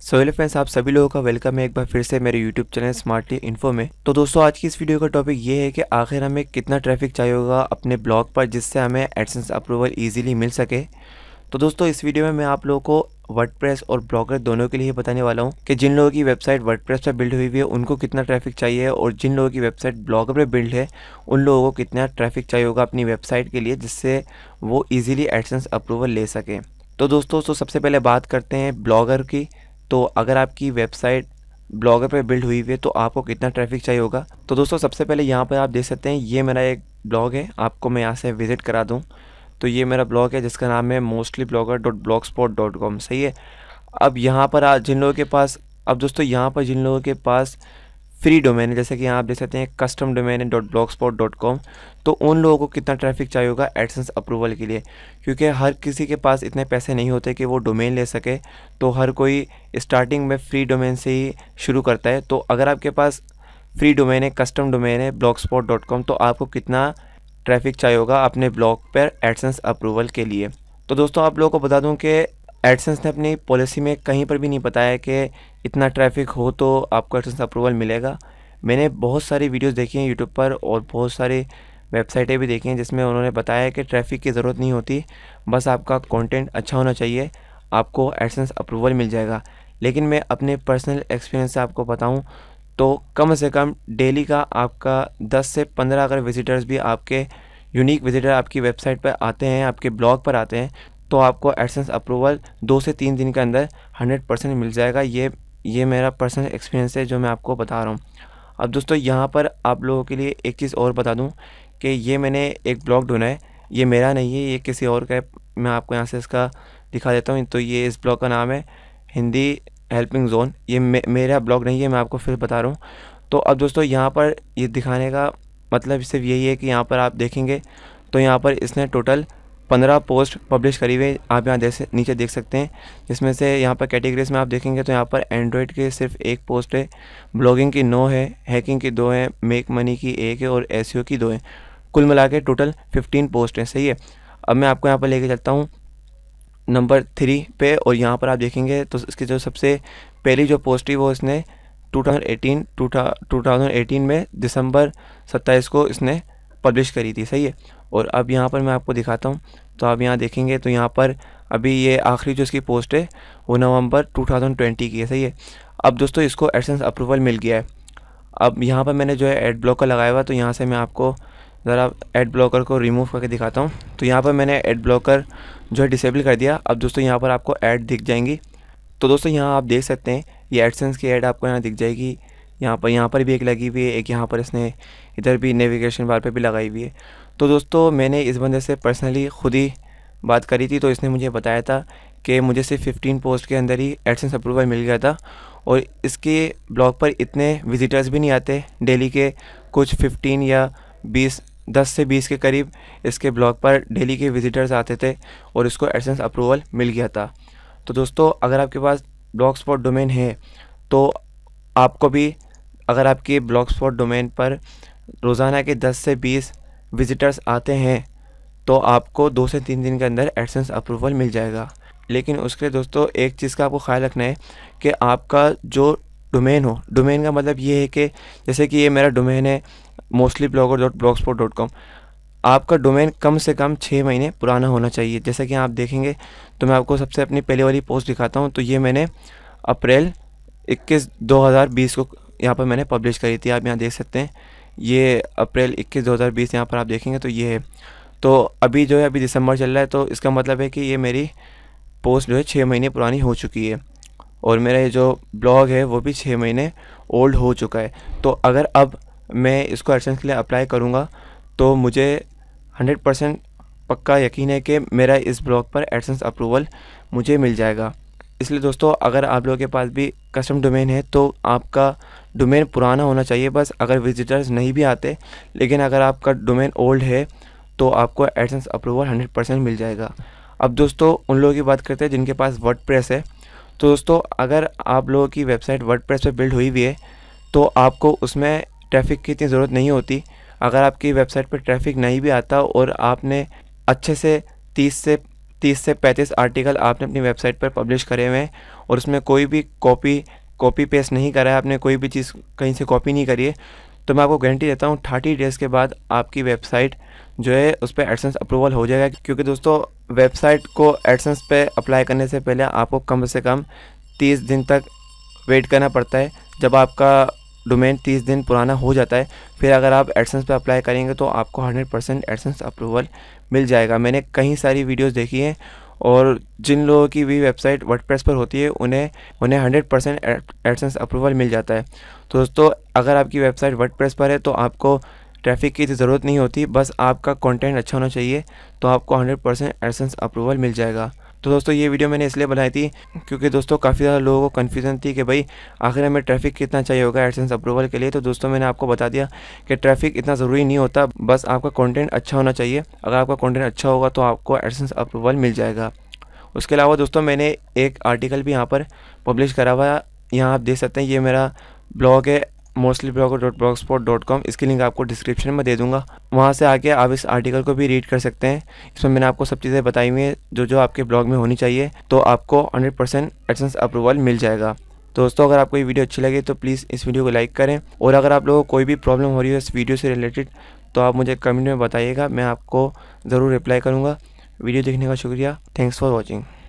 So hello friends, आप सभी लोगों का वेलकम है एक बार फिर से मेरे यूट्यूब चैनल स्मार्टली इन्फो में। तो दोस्तों, आज की इस वीडियो का टॉपिक ये है कि आखिर हमें कितना ट्रैफिक चाहिए होगा अपने ब्लॉग पर जिससे हमें एडसेंस अप्रूवल इजीली मिल सके। तो दोस्तों, इस वीडियो में मैं आप लोगों को वर्डप्रेस और ब्लॉगर दोनों के लिए बताने वाला हूँ कि जिन लोगों की वेबसाइट वर्डप्रेस पर बिल्ड हुई हुई है उनको कितना ट्रैफिक चाहिए और जिन लोगों की वेबसाइट ब्लॉगर पर बिल्ड है उन लोगों को कितना ट्रैफिक चाहिए होगा अपनी वेबसाइट के लिए जिससे वो ईजिली एडसेंस अप्रूवल ले सकें। तो दोस्तों, सबसे पहले बात करते हैं ब्लॉगर की। तो अगर आपकी वेबसाइट ब्लॉगर पे बिल्ड हुई हुई है तो आपको कितना ट्रैफिक चाहिए होगा। तो दोस्तों, सबसे पहले यहाँ पर आप देख सकते हैं ये मेरा एक ब्लॉग है, आपको मैं यहाँ से विज़िट करा दूँ। तो ये मेरा ब्लॉग है जिसका नाम है mostlyblogger.blogspot.com। सही है। अब यहाँ पर जिन लोगों के पास अब दोस्तों यहाँ पर जिन लोगों के पास फ्री डोमेन है, जैसे कि यहाँ आप देख सकते हैं कस्टम डोमेन है .blogspot.com, तो उन लोगों को कितना ट्रैफिक चाहिए होगा एडसेंस अप्रूवल के लिए, क्योंकि हर किसी के पास इतने पैसे नहीं होते कि वो डोमेन ले सके। तो हर कोई स्टार्टिंग में फ्री डोमेन से ही शुरू करता है। तो अगर आपके पास फ्री डोमेन है, कस्टम डोमेन है blogspot.com, तो आपको कितना ट्रैफिक चाहिए होगा अपने ब्लॉग पर एडसेंस अप्रूवल के लिए। तो दोस्तों, आप लोगों को बता दूं कि एडसेंस ने अपनी पॉलिसी में कहीं पर भी नहीं बताया कि इतना ट्रैफिक हो तो आपको एडसेंस अप्रूवल मिलेगा। मैंने बहुत सारी वीडियोस देखी हैं यूट्यूब पर और बहुत सारी वेबसाइटें भी देखी हैं जिसमें उन्होंने बताया कि ट्रैफिक की ज़रूरत नहीं होती, बस आपका कंटेंट अच्छा होना चाहिए, आपको एडसेंस अप्रूवल मिल जाएगा। लेकिन मैं अपने पर्सनल एक्सपीरियंस से आपको बताऊं तो कम से कम डेली का आपका 10 से 15 अगर विजिटर्स भी आपके यूनिक विजिटर आपकी वेबसाइट पर आते हैं, आपके ब्लॉग पर आते हैं, तो आपको एडसेंस अप्रूवल 2 से 3 दिन के अंदर 100% मिल जाएगा। ये मेरा पर्सनल एक्सपीरियंस है जो मैं आपको बता रहा हूँ। अब दोस्तों, यहाँ पर आप लोगों के लिए एक चीज़ और बता दूँ कि ये मैंने एक ब्लॉग ढूंढा है, ये मेरा नहीं है, ये किसी और का है। मैं आपको यहाँ से इसका दिखा देता हूँ। तो ये इस ब्लॉग का नाम है हिंदी हेल्पिंग जोन। ये मेरा ब्लॉग नहीं है, मैं आपको फिर बता रहा हूँ। तो अब दोस्तों, यहाँ पर ये दिखाने का मतलब सिर्फ यही है कि यहाँ पर आप देखेंगे तो यहाँ पर इसने टोटल 15 पोस्ट पब्लिश करी हुई, आप यहाँ नीचे देख सकते हैं। जिसमें से यहाँ पर कैटेगरीज में आप देखेंगे तो यहाँ पर एंड्रॉयड के सिर्फ एक पोस्ट है, ब्लॉगिंग की 9 है, हैकिंग की 2 है, मेक मनी की 1 है और एसईओ की 2 है। कुल मिला के टोटल 15 पोस्ट है। सही है। अब मैं आपको यहाँ पर लेके चलता हूँ नंबर 3 पे, और यहाँ पर आप देखेंगे तो इसकी जो सबसे पहली जो पोस्ट थी वो इसने 2018 में दिसंबर 27 को इसने पब्लिश करी थी। सही है। और अब यहाँ पर मैं आपको दिखाता हूँ। तो आप यहाँ देखेंगे तो यहाँ पर अभी ये आखिरी जो इसकी पोस्ट है वो नवंबर 2020 की है। सही है। अब दोस्तों, इसको एडसेंस अप्रूवल मिल गया है। अब यहाँ पर मैंने जो है एड ब्लॉकर लगाया हुआ, तो यहाँ से मैं आपको ज़रा एड ब्लॉकर को रिमूव करके दिखाता हूँ। तो यहाँ पर मैंने एड ब्लॉकर जो है डिसेबल कर दिया। अब दोस्तों, यहाँ पर आपको ऐड दिख जाएंगी। तो दोस्तों, यहाँ आप देख सकते हैं ये एडसेंस की ऐड आपको यहाँ दिख जाएगी। यहाँ पर भी एक लगी हुई है, एक यहाँ पर इसने इधर भी नेविगेशन बार पे भी लगाई हुई है। तो दोस्तों, मैंने इस बंदे से पर्सनली खुद ही बात करी थी, तो इसने मुझे बताया था कि मुझे सिर्फ 15 पोस्ट के अंदर ही एडसेंस अप्रूवल मिल गया था और इसके ब्लॉग पर इतने विजिटर्स भी नहीं आते डेली के, कुछ 15 या 10 से 20 के करीब इसके ब्लॉग पर डेली के विजिटर्स आते थे और इसको एडसेंस अप्रूवल मिल गया था। तो दोस्तों, अगर आपके पास ब्लॉगस्पॉट डोमेन है तो आपको भी, अगर आपके ब्लॉगस्पॉट डोमेन पर रोज़ाना के 10 से 20 विजिटर्स आते हैं तो आपको 2 से 3 दिन के अंदर एडसेंस अप्रूवल मिल जाएगा। लेकिन उसके लिए दोस्तों एक चीज़ का आपको ख्याल रखना है कि आपका जो डोमेन हो, डोमेन का मतलब ये है कि जैसे कि ये मेरा डोमेन है mostlyblogger.blogspot.com, आपका डोमेन कम से कम 6 महीने पुराना होना चाहिए। जैसे कि आप देखेंगे तो मैं आपको सबसे अपनी पहले वाली पोस्ट दिखाता हूँ। तो ये मैंने अप्रैल 21 2020 को यहाँ पर मैंने पब्लिश करी थी। आप यहाँ देख सकते हैं ये अप्रैल 21 2020 यहाँ पर आप देखेंगे तो ये है। तो अभी जो है अभी दिसंबर चल रहा है, तो इसका मतलब है कि ये मेरी पोस्ट जो है 6 महीने पुरानी हो चुकी है और मेरा ये जो ब्लॉग है वो भी 6 महीने ओल्ड हो चुका है। तो अगर अब मैं इसको एडसेंस के लिए अप्लाई करूँगा तो मुझे 100% पक्का यकीन है कि मेरा इस ब्लॉग पर एडसेंस अप्रूवल मुझे मिल जाएगा। इसलिए दोस्तों, अगर आप लोगों के पास भी कस्टम डोमेन है तो आपका डोमेन पुराना होना चाहिए, बस अगर विजिटर्स नहीं भी आते, लेकिन अगर आपका डोमेन ओल्ड है तो आपको एडसेंस अप्रूवल 100% मिल जाएगा। अब दोस्तों, उन लोगों की बात करते हैं जिनके पास वर्डप्रेस है। तो दोस्तों, अगर आप लोगों की वेबसाइट वर्डप्रेस पे बिल्ड हुई हुई है तो आपको उसमें ट्रैफिक की इतनी ज़रूरत नहीं होती। अगर आपकी वेबसाइट पर ट्रैफिक नहीं भी आता और आपने अच्छे से 30 से 35 आर्टिकल आपने अपनी वेबसाइट पर पब्लिश करे हुए हैं और उसमें कोई भी कॉपी पेस्ट नहीं करा है, आपने कोई भी चीज़ कहीं से कॉपी नहीं करी है, तो मैं आपको गारंटी देता हूँ 30 डेज़ के बाद आपकी वेबसाइट जो है उस पर एडसेंस अप्रूवल हो जाएगा। क्योंकि दोस्तों वेबसाइट को एडसेंस पे अप्लाई करने से पहले आपको कम से कम 30 दिन तक वेट करना पड़ता है। जब आपका डोमेन 30 दिन पुराना हो जाता है, फिर अगर आप एडसेंस पे अप्लाई करेंगे तो आपको 100% एडसेंस अप्रूवल मिल जाएगा। मैंने कई सारी वीडियोस देखी हैं और जिन लोगों की भी वेबसाइट वर्डप्रेस पर होती है उन्हें 100% एडसेंस अप्रूवल मिल जाता है। तो दोस्तों अगर आपकी वेबसाइट वर्डप्रेस पर है तो आपको ट्रैफिक की ज़रूरत नहीं होती, बस आपका कंटेंट अच्छा होना चाहिए तो आपको 100% एडसेंस अप्रूवल मिल जाएगा। तो दोस्तों ये वीडियो मैंने इसलिए बनाई थी क्योंकि दोस्तों काफ़ी ज़्यादा लोगों को कन्फ्यूज़न थी कि भाई आखिर हमें ट्रैफिक कितना चाहिए होगा एडसेंस अप्रूवल के लिए। तो दोस्तों मैंने आपको बता दिया कि ट्रैफिक इतना ज़रूरी नहीं होता, बस आपका कंटेंट अच्छा होना चाहिए। अगर आपका कंटेंट अच्छा होगा तो आपको एडसेंस अप्रूवल मिल जाएगा। उसके अलावा दोस्तों मैंने एक आर्टिकल भी यहाँ पर पब्लिश करा हुआ है, यहाँ आप देख सकते हैं। ये मेरा ब्लॉग है mostlyblogger.blogspot.com, इसकी लिंक आपको डिस्क्रिप्शन में दे दूंगा। वहाँ से आके आप इस आर्टिकल को भी रीड कर सकते हैं। इसमें मैंने आपको सब चीज़ें बताई हुई हैं जो आपके ब्लॉग में होनी चाहिए, तो आपको 100% एडसेंस अप्रूवल मिल जाएगा। तो दोस्तों अगर आपको ये वीडियो अच्छी लगे तो प्लीज़ इस वीडियो को लाइक करें, और अगर आप लोगों को कोई भी प्रॉब्लम हो रही है इस वीडियो से रिलेटेड तो आप मुझे कमेंट में बताइएगा, मैं आपको ज़रूर रिप्लाई करूँगा। वीडियो देखने का शुक्रिया। Thanks for watching.